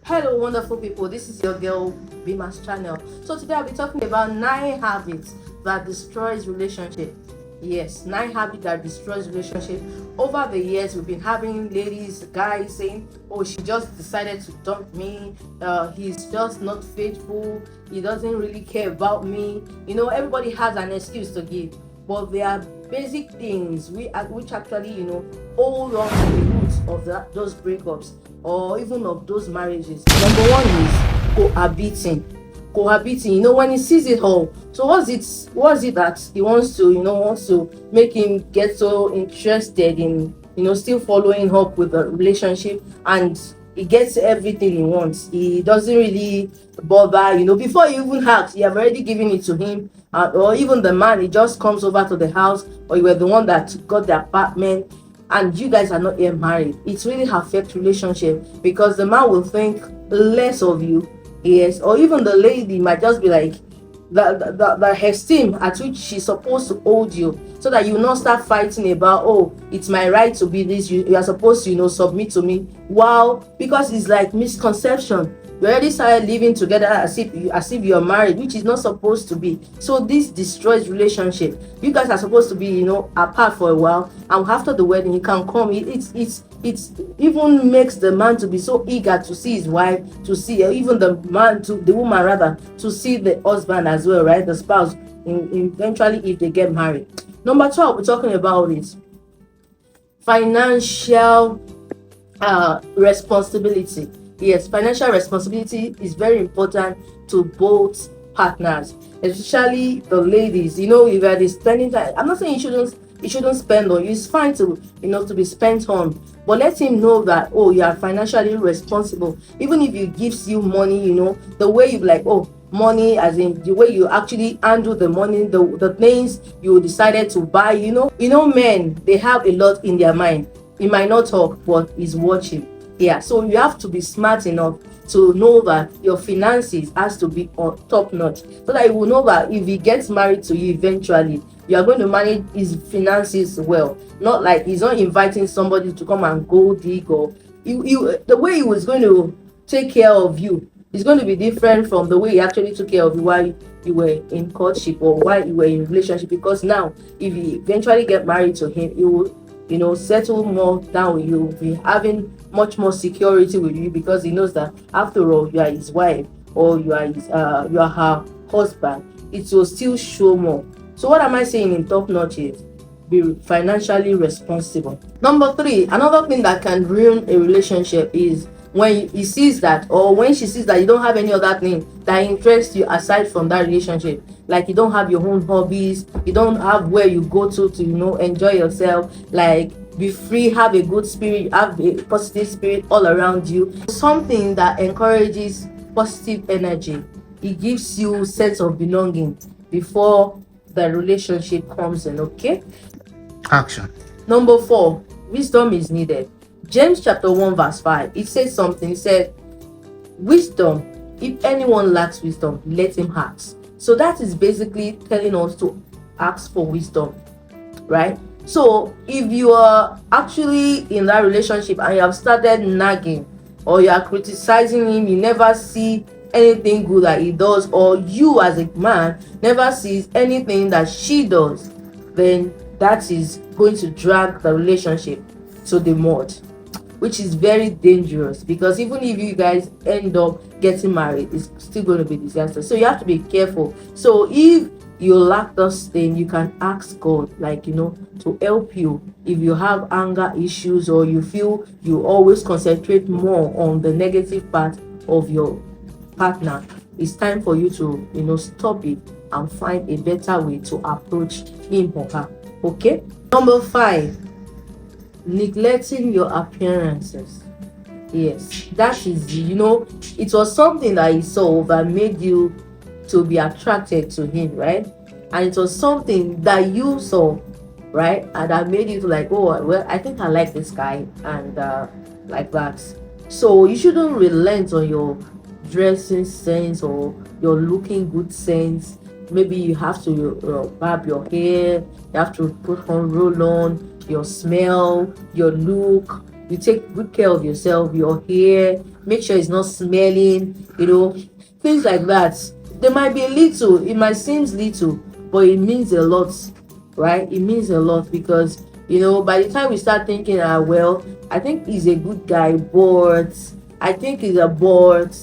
Hello, wonderful people. This is your girl Bima's channel. So today I'll be talking about 9 habits that destroys relationship. Yes, 9 habits that destroys relationship. Over the years, we've been having ladies, guys saying, "Oh, she just decided to dump me. He's just not faithful. He doesn't really care about me." Everybody has an excuse to give, but there are basic things which actually hold on to the roots of those breakups or even of those marriages. Number one is cohabiting. When he sees it all, so what's it that he wants to make him get so interested in still following up with the relationship, and he gets everything he wants. He doesn't really bother. Before you even ask, you have already given it to him. Or even the man, he just comes over to the house, or you were the one that got the apartment, and you guys are not yet married. It really affects relationship, because the man will think less of you. Yes, or even the lady might just be like, the esteem at which she's supposed to hold you, so that you will not start fighting about, oh, it's my right to be this, you are supposed to submit to me. Wow, because it's like misconception. You already started living together as if you're married, which is not supposed to be. So this destroys relationship. You guys are supposed to be apart for a while, and after the wedding you can come. It's even makes the man to be so eager to see his wife, to see even the woman rather, to see the husband as well, right? The spouse, eventually, if they get married. Number two, I'll be talking about is financial responsibility. Yes, financial responsibility is very important to both partners, especially the ladies. If you are spending time, I'm not saying you shouldn't spend on you. It's fine to be spent on, but let him know that, oh, you are financially responsible. Even if he gives you money, the way you like, oh, money, as in the way you actually handle the money, the things you decided to buy. Men, they have a lot in their mind. He might not talk, but he's watching. Yeah, so you have to be smart enough to know that your finances has to be on top notch, so that you will know that if he gets married to you eventually, you are going to manage his finances well. Not like he's not inviting somebody to come and go dig, or the way he was going to take care of you is going to be different from the way he actually took care of you while you were in courtship or while you were in relationship. Because now, if you eventually get married to him, he will settle more down with you, be having much more security with you, because he knows that after all, you are his wife, or you are her husband. It will still show more. So what am I saying in top notch is be financially responsible. Number three, another thing that can ruin a relationship is when he sees that, or when she sees that you don't have any other thing that interests you aside from that relationship. Like you don't have your own hobbies, you don't have where you go to enjoy yourself, like be free, have a good spirit, have a positive spirit all around you. Something that encourages positive energy. It gives you sense of belonging before the relationship comes in. Okay. Action. Number four, wisdom is needed. James chapter 1 verse 5, it says something. It said, wisdom, if anyone lacks wisdom, let him ask. So that is basically telling us to ask for wisdom, right? So if you are actually in that relationship and you have started nagging, or you are criticizing him, you never see anything good that he does, or you as a man never sees anything that she does, then that is going to drag the relationship to the mud, which is very dangerous, because even if you guys end up getting married, it's still going to be disaster. So you have to be careful. So if you lack this thing, you can ask God, to help you. If you have anger issues, or you feel you always concentrate more on the negative part of your partner, it's time for you to stop it and find a better way to approach him or her. Okay. Number five, neglecting your appearances. Yes, that is, it was something that he saw that made you to be attracted to him, right? And it was something that you saw, right, and that made you to like, oh, well, I think I like this guy, and like that. So you shouldn't relent on your dressing sense or your looking good sense. Maybe you have to barb your hair, you have to put on roll on, your smell, your look, you take good care of yourself, your hair, make sure it's not smelling, things like that. They might be little, it might seem little, but it means a lot, right? It means a lot because by the time we start thinking, well, I think he's a good guy, but I think he's a but,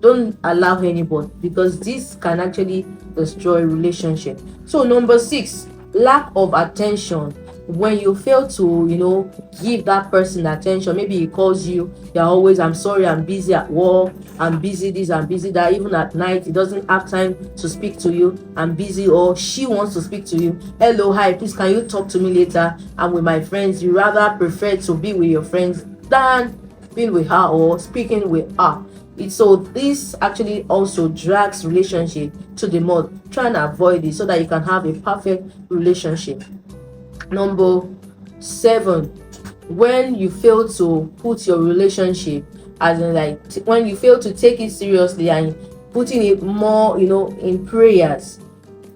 don't allow anybody, because this can actually destroy relationship. So number 6, lack of attention. When you fail to give that person attention, maybe he calls you, you're always, I'm sorry, I'm busy at work, I'm busy this, I'm busy that. Even at night, he doesn't have time to speak to you, I'm busy. Or she wants to speak to you, hello, hi, please, can you talk to me later, I'm with my friends. You rather prefer to be with your friends than being with her or speaking with her. So this actually also drags relationship to the mud. Try and avoid it so that you can have a perfect relationship. Number 7, when you fail to put your relationship, as in like when you fail to take it seriously and putting it more in prayers,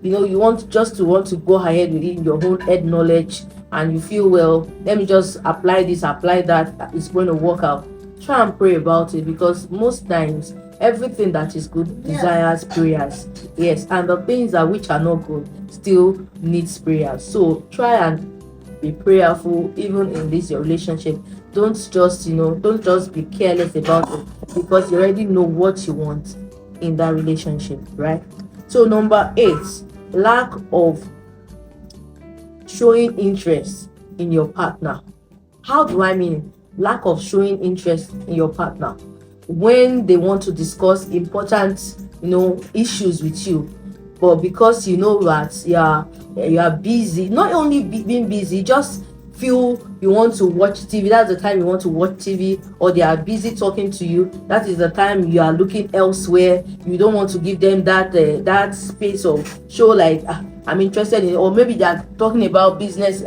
you want to go ahead with it in your own head knowledge, and you feel, well, let me just apply this, apply that, it's going to work out. Try and pray about it, because most times everything that is good desires prayers. Yes, and the things that which are not good still needs prayers. So try and be prayerful even in this your relationship. Don't just be careless about it, because you already know what you want in that relationship, right? So number 8, lack of showing interest in your partner. How do I mean lack of showing interest in your partner? When they want to discuss important issues with you, but because you know that you are busy, not only being busy, just feel you want to watch TV, that's the time you want to watch TV, or they are busy talking to you, that is the time you are looking elsewhere. You don't want to give them that space of show, like, I'm interested in, or maybe they are talking about business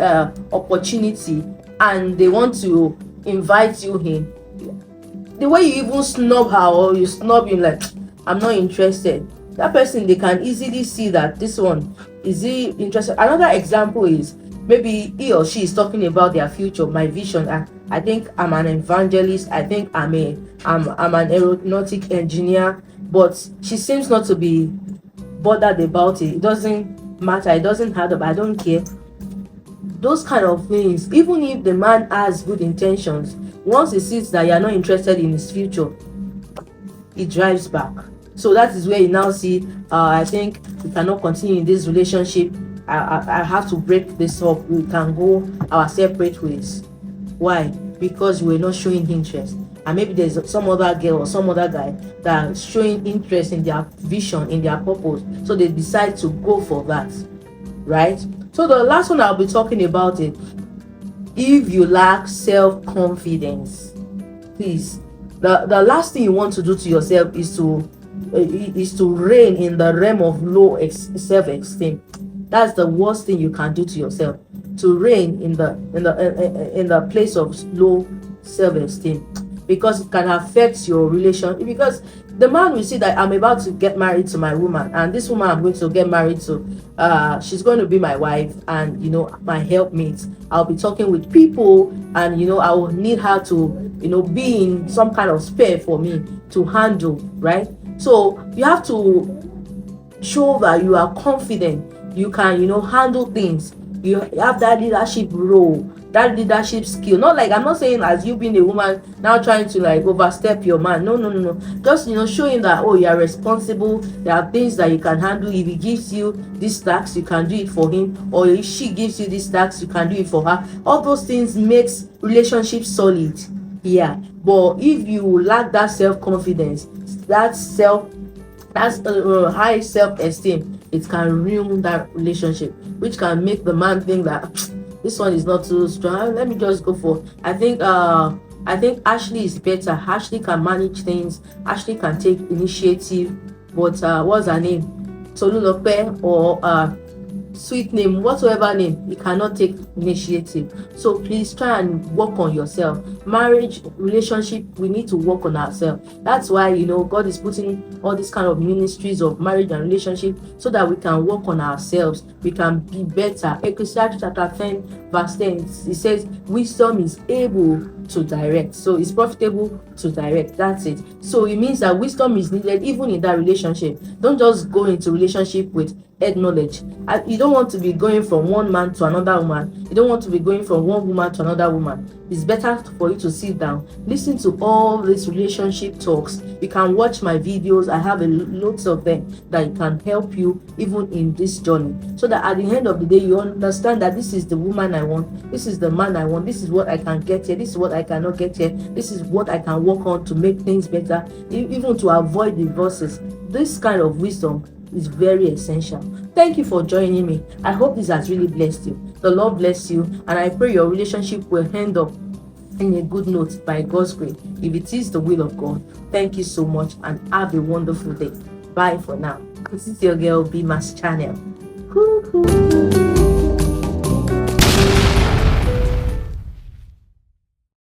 opportunity and they want to invite you in. The way you even snub her, or you snub him, like, I'm not interested, that person, they can easily see that this one, is he interested? Another example is, maybe he or she is talking about their future, my vision. I think I'm an evangelist, I think I'm an aeronautic engineer, but she seems not to be bothered about it. It doesn't matter, it doesn't add up, I don't care. Those kind of things, even if the man has good intentions, once he sees that you're not interested in his future, he drives back. So that is where you now see, I think we cannot continue in this relationship. I have to break this up. We can go our separate ways. Why? Because we're not showing interest. And maybe there's some other girl or some other guy that is showing interest in their vision, in their purpose. So they decide to go for that. Right? So the last one I'll be talking about it. If you lack self-confidence, please, the last thing you want to do to yourself is to reign in the realm of low self-esteem. That's the worst thing you can do to yourself, to reign in the place of low self-esteem, because it can affect your relation. Because the man will see that I'm about to get married to my woman, and this woman I'm going to get married to, she's going to be my wife and my helpmate. I'll be talking with people, and I will need her to be in some kind of spare for me to handle, right? So you have to show that you are confident, you can handle things, you have that leadership role, that leadership skill. Not like, I'm not saying as you being a woman now trying to like overstep your man, no, just showing that, oh, you are responsible, there are things that you can handle. If he gives you this task, you can do it for him, or if she gives you this task, you can do it for her. All those things makes relationships solid. Yeah, but if you lack that self-confidence, that's high self-esteem, it can ruin that relationship, which can make the man think that this one is not too strong, let me just go for, I think Ashley is better, Ashley can manage things, Ashley can take initiative. But what's her name, Tolulope, or sweet name, whatsoever name, you cannot take initiative. So please try and work on yourself. Marriage, relationship, we need to work on ourselves. That's why God is putting all these kind of ministries of marriage and relationship, so that we can work on ourselves, we can be better. Ecclesiastes chapter 10 verse 10, it says wisdom is able to direct. So it's profitable to direct. That's it. So it means that wisdom is needed even in that relationship. Don't just go into relationship with head knowledge. You don't want to be going from one man to another woman. You don't want to be going from one woman to another woman. It's better for you to sit down, listen to all these relationship talks. You can watch my videos. I have lots of them that can help you even in this journey, so that at the end of the day you understand that this is the woman I want, this is the man I want, this is what I can get here, this is what I cannot get here, this is what I can work on to make things better, even to avoid divorces. This kind of wisdom is very essential. Thank you for joining me. I hope this has really blessed you. The Lord bless you, and I pray your relationship will end up in a good note by God's grace, if it is the will of God. Thank you so much, and have a wonderful day. Bye for now. This is your girl B Mass channel.